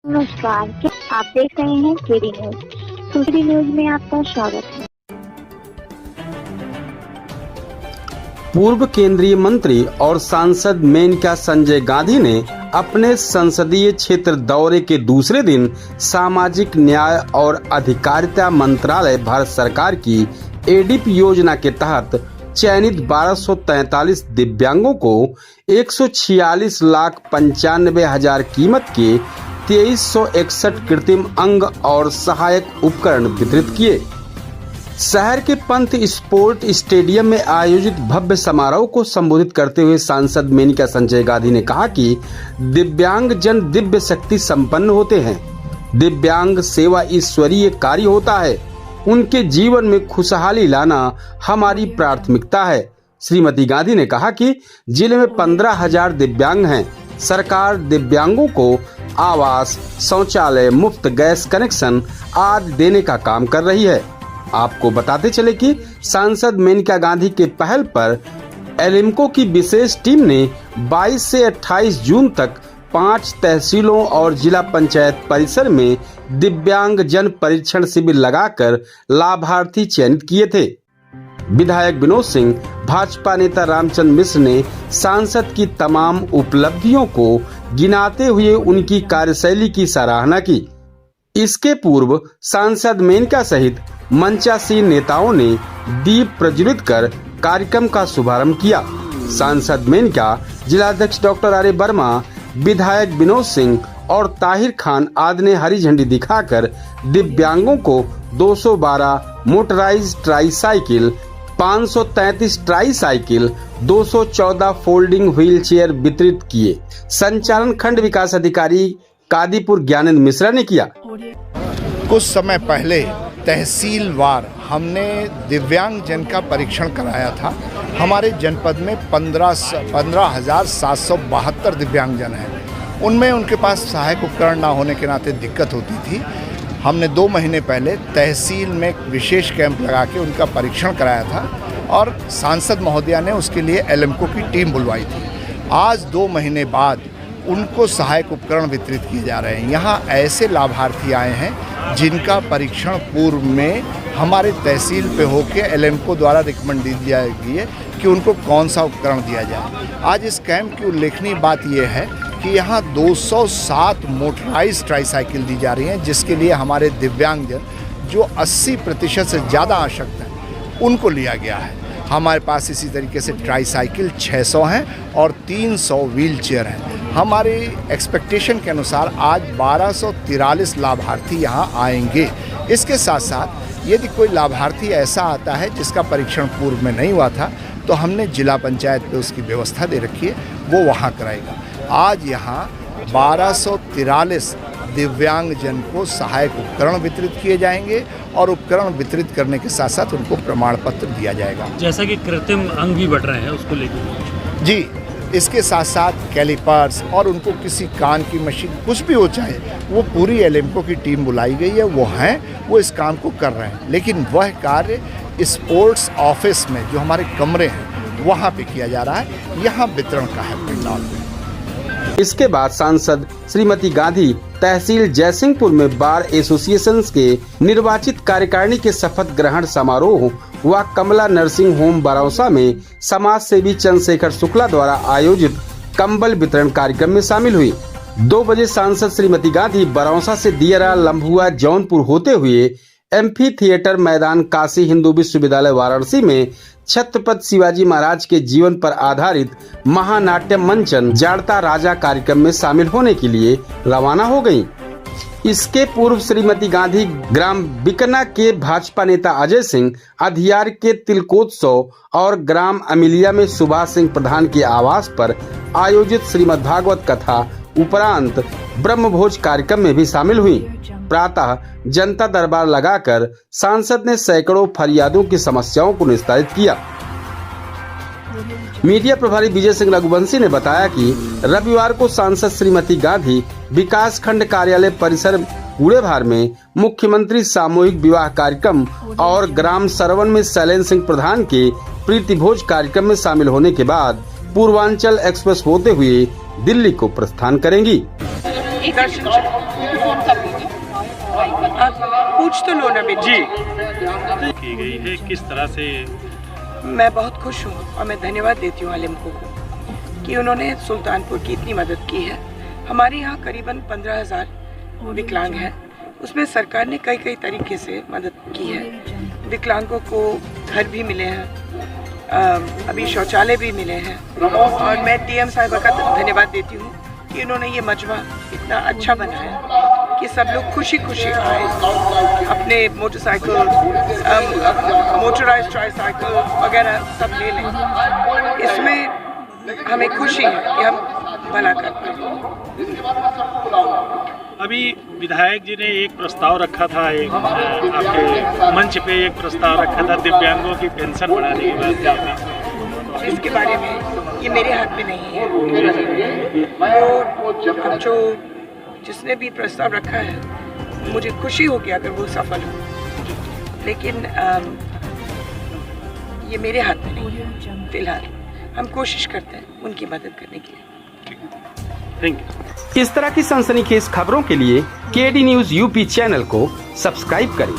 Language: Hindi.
नमस्कार, क्या आप देख रहे हैं केडी न्यूज। केडी न्यूज में आपका स्वागत है। पूर्व केंद्रीय मंत्री और सांसद मेनका संजय गांधी ने अपने संसदीय क्षेत्र दौरे के दूसरे दिन सामाजिक न्याय और अधिकारिता मंत्रालय भारत सरकार की एडीपी योजना के तहत चयनित 1243 दिव्यांगों को 146,95,000 कीमत के 2361 कृत्रिम अंग और सहायक उपकरण वितरित किए। शहर के पंथ स्पोर्ट स्टेडियम में आयोजित भव्य समारोह को संबोधित करते हुए सांसद मेनका संजय गांधी ने कहा कि दिव्यांग जन दिव्य शक्ति संपन्न होते हैं। दिव्यांग सेवा ईश्वरीय कार्य होता है। उनके जीवन में खुशहाली लाना हमारी प्राथमिकता है। श्रीमती गांधी ने कहा कि जिले में 15,000 दिव्यांग हैं। सरकार दिव्यांगों को आवास, शौचालय, मुफ्त गैस कनेक्शन आदि देने का काम कर रही है। आपको बताते चले कि सांसद मेनका गांधी के पहल पर एलिम्को की विशेष टीम ने 22 से 28 जून तक 5 तहसीलों और जिला पंचायत परिसर में दिव्यांग जन परीक्षण शिविर लगाकर लाभार्थी चयनित किए थे। विधायक विनोद सिंह, भाजपा नेता रामचंद्र मिश्र ने सांसद की तमाम उपलब्धियों को गिनाते हुए उनकी कार्यशैली की सराहना की। इसके पूर्व सांसद मेनका सहित मंचासीन नेताओं ने दीप प्रज्वलित कर कार्यक्रम का शुभारंभ किया। सांसद मेनका, जिलाध्यक्ष डॉक्टर आर वर्मा, विधायक विनोद सिंह और ताहिर खान आदि ने हरी झंडी दिखाकर दिव्यांगों को 212 motorise tricycle, 533 tricycle, 214 folding wheel chair वितरित किए। संचालन खंड विकास अधिकारी कादीपुर ज्ञानेंद्र मिश्रा ने किया। कुछ समय पहले तहसीलवार हमने दिव्यांग जन का परीक्षण कराया था। हमारे जनपद में 15,772 दिव्यांग जन हैं। उनमें उनके पास सहायक उपकरण ना होने के नाते दिक्कत होती थी। हमने 2 महीने पहले तहसील में एक विशेष कैंप लगा के उनका परीक्षण कराया था और सांसद महोदया ने उसके लिए एलिम्को की टीम बुलवाई थी। आज 2 महीने बाद उनको सहायक उपकरण वितरित किए जा रहे हैं। यहाँ ऐसे लाभार्थी आए हैं जिनका परीक्षण पूर्व में हमारे तहसील पे होके एलिम्को द्वारा रिकमेंड दिया गई है कि उनको कौन सा उपकरण दिया जाए। आज इस कैंप की उल्लेखनीय बात यह है कि यहाँ 207 मोटराइज ट्राईसाइकिल दी जा रही हैं, जिसके लिए हमारे दिव्यांगजन जो 80% से ज़्यादा आसक्त हैं उनको लिया गया है। हमारे पास इसी तरीके से ट्राईसाइकिल 600 हैं और 300 व्हील चेयर हैं। हमारी एक्सपेक्टेशन के अनुसार आज 1243 लाभार्थी यहाँ आएंगे। इसके साथ साथ यदि कोई लाभार्थी ऐसा आता है जिसका परीक्षण पूर्व में नहीं हुआ था तो हमने जिला पंचायत पे उसकी व्यवस्था दे रखी है, वो वहाँ कराएगा। आज यहाँ 1243 दिव्यांग जन को सहायक उपकरण वितरित किए जाएंगे और उपकरण वितरित करने के साथ साथ उनको प्रमाण पत्र दिया जाएगा। जैसा कि कृत्रिम अंग भी बढ़ रहे हैं, उसको लेकर जी, इसके साथ साथ कैलिपर्स और उनको किसी कान की मशीन कुछ भी हो चाहे, वो पूरी एलिम्को की टीम बुलाई गई है, वो इस काम को कर रहे हैं। लेकिन वह कार्य स्पोर्ट्स ऑफिस में जो हमारे कमरे हैं वहाँ पे किया जा रहा है। यहाँ वितरण का है पंडाल में। इसके बाद सांसद श्रीमती गांधी तहसील जयसिंहपुर में बार एसोसिएशन के निर्वाचित कार्यकारिणी के शपथ ग्रहण समारोह व कमला नर्सिंग होम बरौसा में समाज सेवी चंद्रशेखर शुक्ला द्वारा आयोजित कंबल वितरण कार्यक्रम में शामिल हुई। 2 बजे सांसद श्रीमती गांधी बरौसा से दियरा, लम्भुआ, जौनपुर होते हुए एम्फी थिएटर मैदान काशी हिंदू विश्वविद्यालय वाराणसी में छत्रपति शिवाजी महाराज के जीवन पर आधारित महानाट्यम मंचन जाड़ता राजा कार्यक्रम में शामिल होने के लिए रवाना हो गयी। इसके पूर्व श्रीमती गांधी ग्राम बिकना के भाजपा नेता अजय सिंह अधियार के तिलकोत्सव और ग्राम अमिलिया में सुभाष सिंह प्रधान के आवास पर आयोजित श्रीमद् भागवत कथा उपरांत ब्रह्मभोज कार्यक्रम में भी शामिल हुई। प्रातः जनता दरबार लगाकर सांसद ने सैकड़ों फरियादों की समस्याओं को निस्तारित किया। मीडिया प्रभारी विजय सिंह रघुवंशी ने बताया कि रविवार को सांसद श्रीमती गांधी विकास खंड कार्यालय परिसर कूड़ेभार में मुख्यमंत्री सामूहिक विवाह कार्यक्रम और ग्राम सरवन में शैलेंद्र सिंह प्रधान के प्रीति भोज कार्यक्रम में शामिल होने के बाद पूर्वांचल एक्सप्रेस होते हुए दिल्ली को प्रस्थान करेंगी। दर्शन पूछ तो लो ना बेटी जी की गई है, किस तरह से? मैं बहुत खुश हूँ और मैं धन्यवाद देती हूँ आलिम को कि उन्होंने सुल्तानपुर की इतनी मदद की है। हमारे यहाँ करीबन 15,000 विकलांग हैं, उसमें सरकार ने कई तरीके से मदद की है। विकलांगों को घर भी मिले हैं, अभी शौचालय भी मिले हैं, और मैं डीएम साहिबा का धन्यवाद देती हूँ कि उन्होंने ये मजमा इतना अच्छा बनाया कि सब लोग खुशी खुशी आए, अपने मोटरसाइकिल, मोटराइज्ड ट्राईसाइकिल वगैरह सब ले लें। इसमें हमें खुशी है कि हम भला कर पाए। अभी विधायक जी ने एक प्रस्ताव रखा था, एक आपके मंच पे एक प्रस्ताव रखा था दिव्यांगों की पेंशन बढ़ाने की बात। इसके बारे में ये मेरे हाथ में नहीं है, वो जो जिसने भी प्रस्ताव रखा है मुझे खुशी होगी अगर वो सफल हो, लेकिन ये मेरे हाथ में नहीं है। फिलहाल हम कोशिश करते हैं उनकी मदद करने की। Thank you. इस तरह की सनसनीखेज खबरों के लिए केडी न्यूज यूपी चैनल को सब्सक्राइब करें